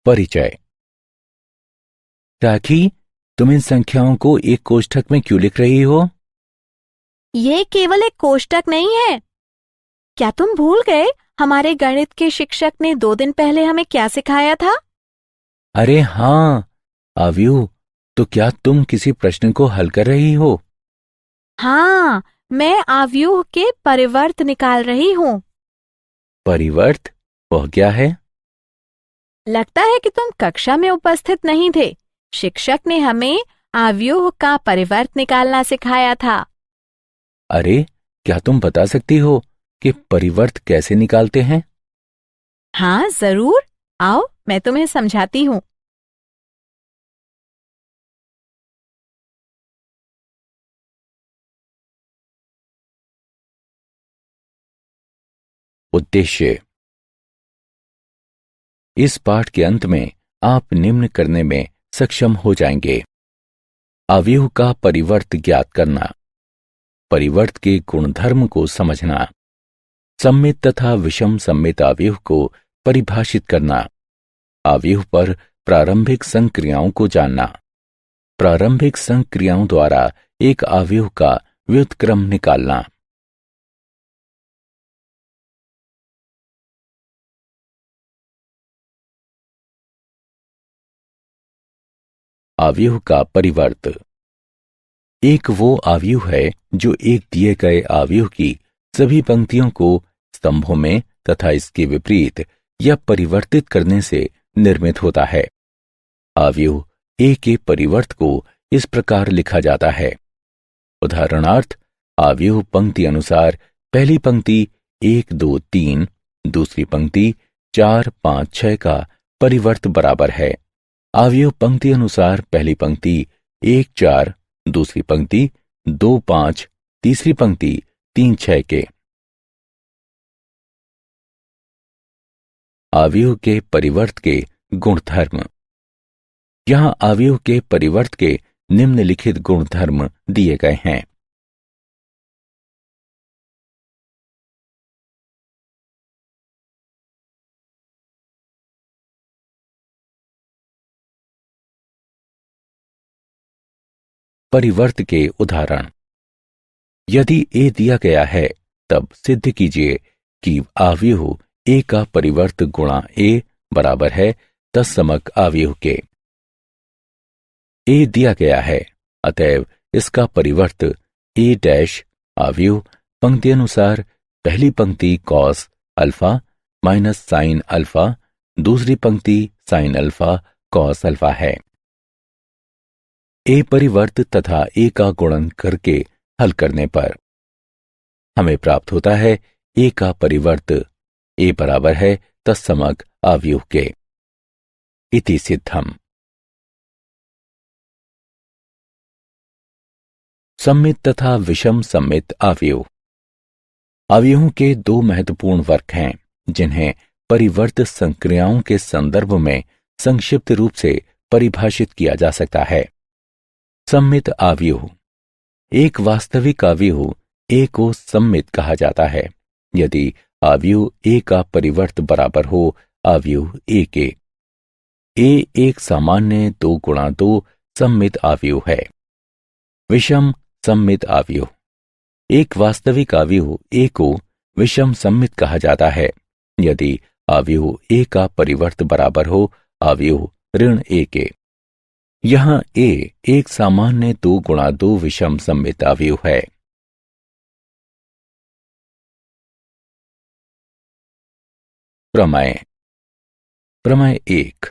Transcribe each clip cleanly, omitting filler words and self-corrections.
परिचय। राखी, तुम इन संख्याओं को एक कोष्ठक में क्यों लिख रही हो? ये केवल एक कोष्ठक नहीं है। क्या तुम भूल गए हमारे गणित के शिक्षक ने 2 दिन पहले हमें क्या सिखाया था? अरे हाँ, आव्यूह, तो क्या तुम किसी प्रश्न को हल कर रही हो? हाँ, मैं आव्यूह के परिवर्त निकाल रही हूँ। परिवर्त? वह क्या है? लगता है कि तुम कक्षा में उपस्थित नहीं थे। शिक्षक ने हमें आव्यूह का परिवर्त निकालना सिखाया था। अरे, क्या तुम बता सकती हो कि परिवर्त कैसे निकालते हैं? हाँ जरूर, आओ मैं तुम्हें समझाती हूँ। उद्देश्य। इस पाठ के अंत में आप निम्न करने में सक्षम हो जाएंगे। अवयव का परिवर्त ज्ञात करना, परिवर्त के गुणधर्म को समझना, सम्मित तथा विषम सम्मित अवयव को परिभाषित करना, अवयव पर प्रारंभिक संक्रियाओं को जानना, प्रारंभिक संक्रियाओं द्वारा एक अवयव का व्युत्क्रम निकालना। अवयव का परिवर्त एक वो अवयव है जो एक दिए गए अवयव की सभी पंक्तियों को स्तंभों में तथा इसके विपरीत या परिवर्तित करने से निर्मित होता है। अवयव ए के परिवर्त को इस प्रकार लिखा जाता है। उदाहरणार्थ, अवयव पंक्ति अनुसार पहली पंक्ति 1 2 3, दूसरी पंक्ति 4 5 6 का परिवर्त बराबर है अवयव पंक्ति अनुसार पहली पंक्ति 1 4, दूसरी पंक्ति 2 5, तीसरी पंक्ति 3 6 के। अवयव के परिवर्त के गुणधर्म। यहां अवयव के परिवर्त के निम्नलिखित गुणधर्म दिए गए हैं। परिवर्त के उदाहरण। यदि ए दिया गया है तब सिद्ध कीजिए कि अवयव ए का परिवर्त गुणा ए बराबर है तत्समक अवयव के। ए दिया गया है, अतएव इसका परिवर्त ए डैश अवयव पंक्ति अनुसार पहली पंक्ति cos alpha minus sine alpha, दूसरी पंक्ति साइन अल्फा कॉस अल्फा है। ए परिवर्त तथा ए का गुणन करके हल करने पर हमें प्राप्त होता है ए का परिवर्त ए बराबर है तत्समक अवयव के। इति सिद्धम। सम्मित तथा विषम सम्मित अवयव। अवयवों के 2 महत्वपूर्ण वर्ग हैं जिन्हें परिवर्त संक्रियाओं के संदर्भ में संक्षिप्त रूप से परिभाषित किया जा सकता है। सम्मित अवयव। एक वास्तविक अवयव ए को सम्मित कहा जाता है यदि अवयव ए का परिवर्त बराबर हो अवयव ए के। ए एक सामान्य 2 गुणा 2 सम्मित अवयव है। विषम सम्मित अवयव। एक वास्तविक अवयव ए को विषम सम्मित कहा जाता है यदि अवयव ए का परिवर्त बराबर हो अवयव ऋण ए के। यहां ए एक सामान्य 2 गुणा 2 विषम सम्मित अवयव है। प्रमेय। प्रमेय 1।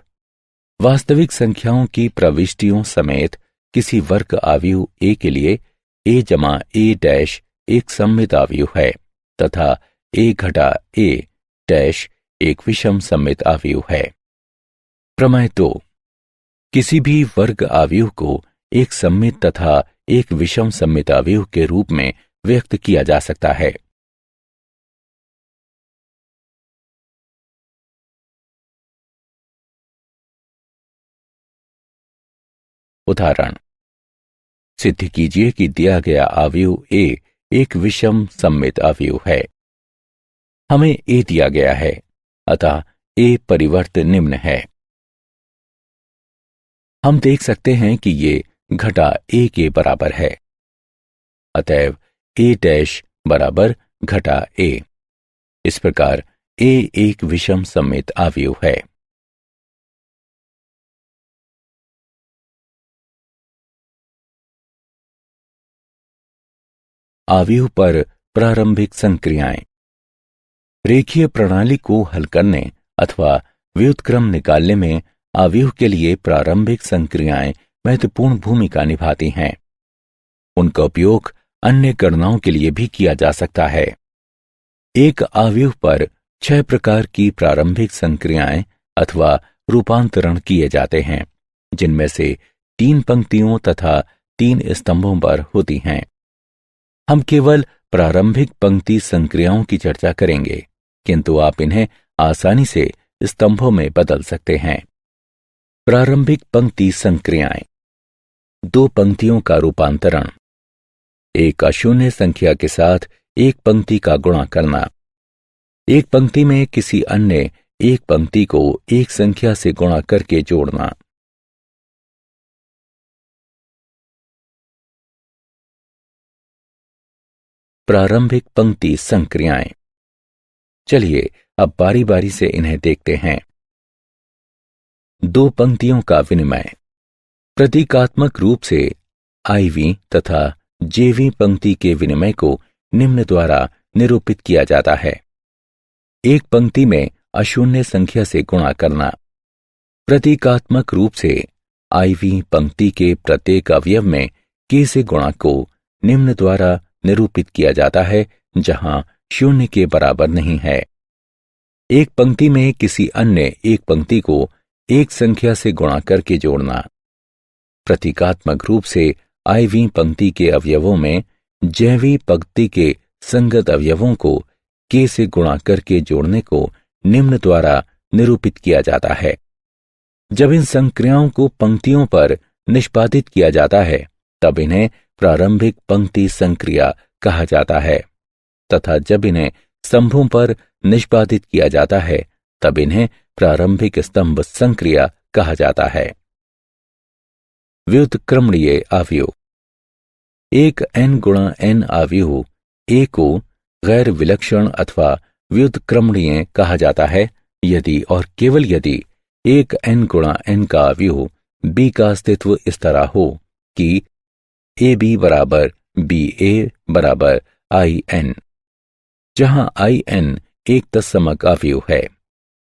वास्तविक संख्याओं की प्रविष्टियों समेत किसी वर्ग अवयव ए के लिए ए जमा ए डैश एक सम्मित अवयव है तथा ए घटा ए डैश एक विषम सम्मित अवयव है। प्रमेय 2। किसी भी वर्ग अवयव को एक सम्मित तथा एक विषम सम्मित अवयव के रूप में व्यक्त किया जा सकता है। उदाहरण। सिद्ध कीजिए कि दिया गया अवयव ए एक विषम सम्मित अवयव है। हमें ए दिया गया है, अतः ए परिवर्त निम्न है। हम देख सकते हैं कि ये घटा a के बराबर है। अतएव a डैश बराबर घटा a। इस प्रकार a एक विषम सममित अवयव है। अवयव पर प्रारंभिक संक्रियाएं। रेखीय प्रणाली को हल करने अथवा व्युत्क्रम निकालने में अवयव के लिए प्रारंभिक संक्रियाएं महत्वपूर्ण भूमिका निभाती हैं। उनका उपयोग अन्य गणनाओं के लिए भी किया जा सकता है। एक अवयव पर 6 प्रकार की प्रारंभिक संक्रियाएं अथवा रूपांतरण किए जाते हैं, जिनमें से 3 पंक्तियों तथा 3 स्तंभों पर होती हैं। हम केवल प्रारंभिक पंक्ति संक्रियाओं की चर्चा करेंगे, किंतु आप इन्हें आसानी से स्तंभों में बदल सकते हैं। प्रारंभिक पंक्ति संक्रियाएं। 2 पंक्तियों का रूपांतरण। एक अशून्य संख्या के साथ एक पंक्ति का गुणा करना। एक पंक्ति में किसी अन्य एक पंक्ति को एक संख्या से गुणा करके जोड़ना। प्रारंभिक पंक्ति संक्रियाएं। चलिए अब बारी बारी से इन्हें देखते हैं। 2 पंक्तियों का विनिमय। प्रतीकात्मक रूप से IV तथा JV पंक्ति के विनिमय को निम्न द्वारा निरूपित किया जाता है। एक पंक्ति में अशून्य संख्या से गुणा करना। प्रतीकात्मक रूप से IV पंक्ति के प्रत्येक अवयव में K से गुणा को निम्न द्वारा निरूपित किया जाता है, जहां शून्य के बराबर नहीं है। एक पंक्ति में किसी अन्य एक पंक्ति को एक संख्या से गुणा करके जोड़ना। प्रतीकात्मक रूप से IV पंक्ति के अवयवों में JV पंक्ति के संगत अवयवों को K से गुणा करके जोड़ने को निम्न द्वारा निरूपित किया जाता है। जब इन संक्रियाओं को पंक्तियों पर निष्पादित किया जाता है, तब इन्हें प्रारंभिक पंक्ति संक्रिया कहा जाता है, तथा जब इन्हें स्तंभों पर निष्पादित किया जाता है, तब इन्हें प्रारंभिक स्तंभ संक्रिया कहा जाता है। व्युत्क्रमणीय अवयव। एक n गुणा n अवयव A को गैर विलक्षण अथवा व्युत्क्रमणीय कहा जाता है यदि और केवल यदि एक n गुणा n का अवयव B का अस्तित्व इस तरह हो कि AB बराबर BA बराबर IN, जहां IN एक तत्समक अवयव है।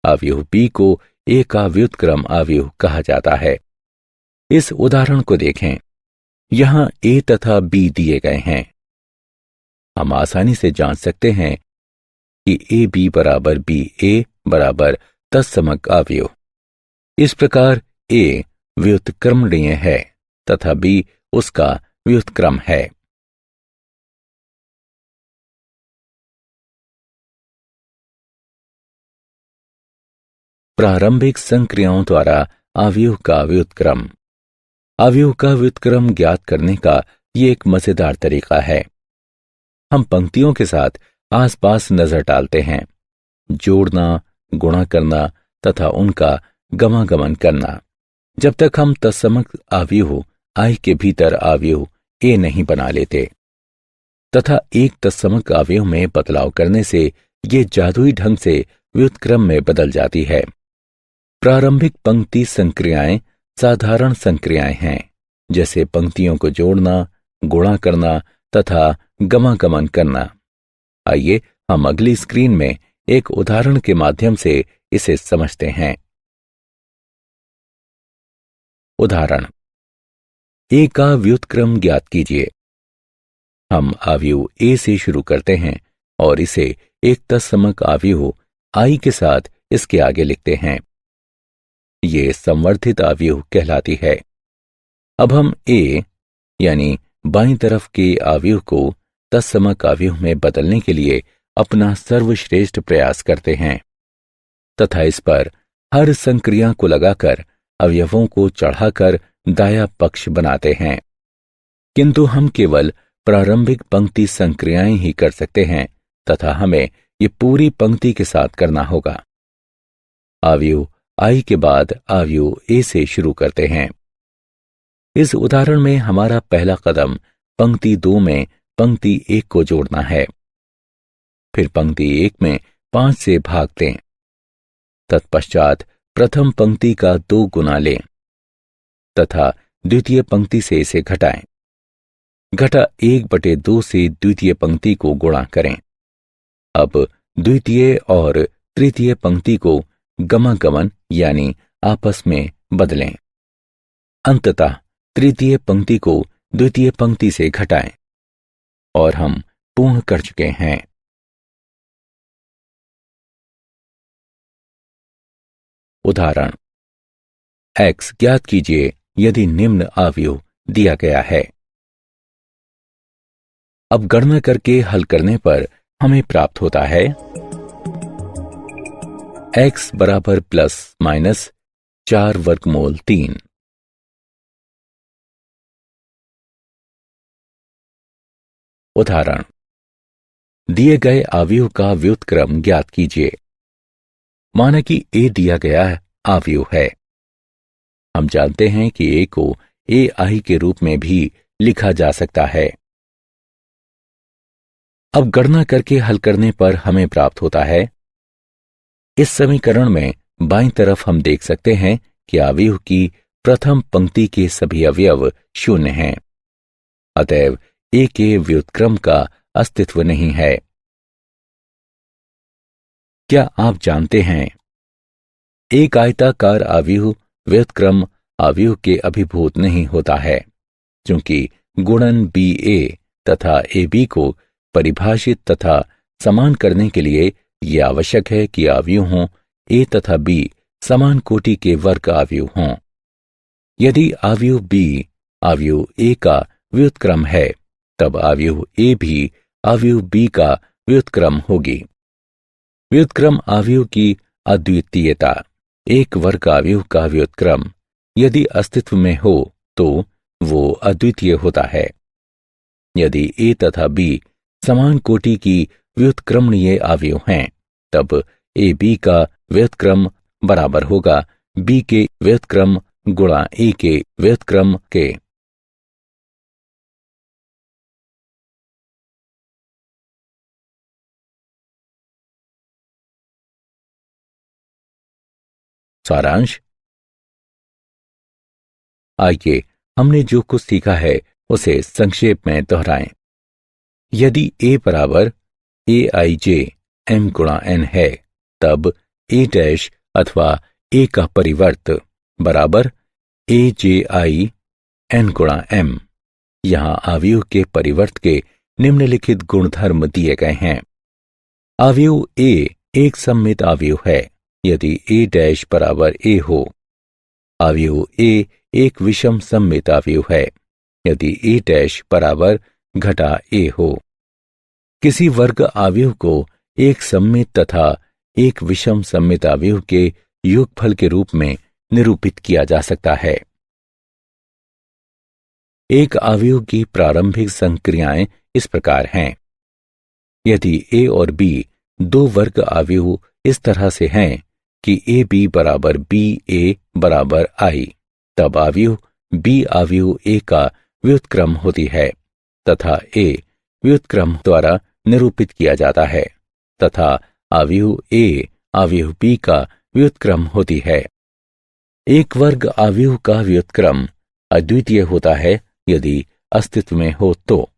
अवयव B को A का व्युत्क्रम अवयव कहा जाता है। इस उदाहरण को देखें। यहां A तथा B दिए गए हैं। हम आसानी से जांच सकते हैं कि AB बराबर BA बराबर तत्समक अवयव। इस प्रकार A व्युत्क्रमणीय है तथा B उसका व्युत्क्रम है। प्रारंभिक संक्रियाओं द्वारा अवयव का व्युत्क्रम। अवयव का व्युत्क्रम ज्ञात करने का ये एक मजेदार तरीका है। हम पंक्तियों के साथ आसपास नजर डालते हैं, जोड़ना, गुणा करना तथा उनका गमागमन करना, जब तक हम तत्समक अवयव I के भीतर अवयव A नहीं बना लेते, तथा एक तत्समक अवयव में बदलाव करने से ये जादुई ढंग से व्युत्क्रम में बदल जाती है। प्रारंभिक पंक्ति संक्रियाएं साधारण संक्रियाएं हैं, जैसे पंक्तियों को जोड़ना, गुणा करना तथा गमागमन करना। आइए हम अगली स्क्रीन में एक उदाहरण के माध्यम से इसे समझते हैं। उदाहरण। A का व्युत्क्रम ज्ञात कीजिए। हम अवयव A से शुरू करते हैं और इसे एक तत्समक अवयव I के साथ इसके आगे लिखते हैं। ये संवर्धित अवयव कहलाती है। अब हम A यानी बाईं तरफ के अवयव को तत्समक अवयव में बदलने के लिए अपना सर्वश्रेष्ठ प्रयास करते हैं तथा इस पर हर संक्रिया को लगाकर अवयवों को चढ़ाकर दायां पक्ष बनाते हैं। किंतु हम केवल प्रारंभिक पंक्ति संक्रियाएं ही कर सकते हैं तथा हमें ये पूरी पंक्ति के साथ करना होगा। अवयव I के बाद अवयव A से शुरू करते हैं। इस उदाहरण में हमारा पहला कदम पंक्ति 2 में पंक्ति 1 को जोड़ना है। फिर पंक्ति 1 में 5 से भाग दें। तत्पश्चात प्रथम पंक्ति का 2 गुना लें तथा द्वितीय पंक्ति से इसे घटाएं। घटा 1/2 से द्वितीय पंक्ति को गुणा करें। अब द्वितीय और तृतीय पंक्ति को गमागमन यानी आपस में बदलें। अंततः तृतीय पंक्ति को द्वितीय पंक्ति से घटाएं और हम पूर्ण कर चुके हैं। उदाहरण x ज्ञात कीजिए यदि निम्न अवयव दिया गया है। अब गणना करके हल करने पर हमें प्राप्त होता है x बराबर प्लस माइनस 4 वर्गमूल 3। उदाहरण दिए गए अवयव का व्युत्क्रम ज्ञात कीजिए। माना कि a दिया गया अवयव है। हम जानते हैं कि a को ai के रूप में भी लिखा जा सकता है। अब गणना करके हल करने पर हमें प्राप्त होता है। इस समीकरण में बाईं तरफ हम देख सकते हैं कि अवयव की प्रथम पंक्ति के सभी अवयव 0 हैं। अतएव a के व्युत्क्रम का अस्तित्व नहीं है। क्या आप जानते हैं एक आयताकार अवयव व्युत्क्रम अवयव के अभिभूत नहीं होता है, क्योंकि गुणन ba तथा ab को परिभाषित तथा समान करने के लिए यह आवश्यक है कि अवयव हों a तथा b समान कोटि के वर्ग अवयव हों। यदि अवयव b अवयव a का व्युत्क्रम है, तब अवयव a भी अवयव b का व्युत्क्रम होगी। व्युत्क्रम अवयव की अद्वितीयता। एक वर्ग अवयव का व्युत्क्रम यदि अस्तित्व में हो तो वो अद्वितीय होता है। यदि a तथा b समान कोटि की व्युत्क्रमणीय अवयव हैं, तब ab का व्युत्क्रम बराबर होगा b के व्युत्क्रम गुणा a के व्युत्क्रम के। सारांश। आइए हमने जो कुछ सीखा है उसे संक्षेप में दोहराएं। यदि a बराबर aij m गुणा n है, तब a डैश अथवा a का परिवर्त बराबर aj n गुणा m। यहां अवयव के परिवर्त के निम्नलिखित गुणधर्म दिए गए हैं। अवयव a एक सममित अवयव है यदि a डैश बराबर a हो। अवयव a एक विषम सममित अवयव है यदि a डैश बराबर घटा a हो। किसी वर्ग अवयव को एक सममित तथा एक विषम सममित अवयव के योगफल के रूप में निरूपित किया जा सकता है। एक अवयव की प्रारंभिक संक्रियाएं इस प्रकार हैं। यदि a और b दो वर्ग अवयव इस तरह से हैं कि ab बराबर ba बराबर i, तब अवयव b अवयव a का व्युत्क्रम होती है तथा a व्युत्क्रम द्वारा निरूपित किया जाता है तथा अवयव a अवयव b का व्युत्क्रम होती है। एक वर्ग अवयव का व्युत्क्रम अद्वितीय होता है यदि अस्तित्व में हो तो।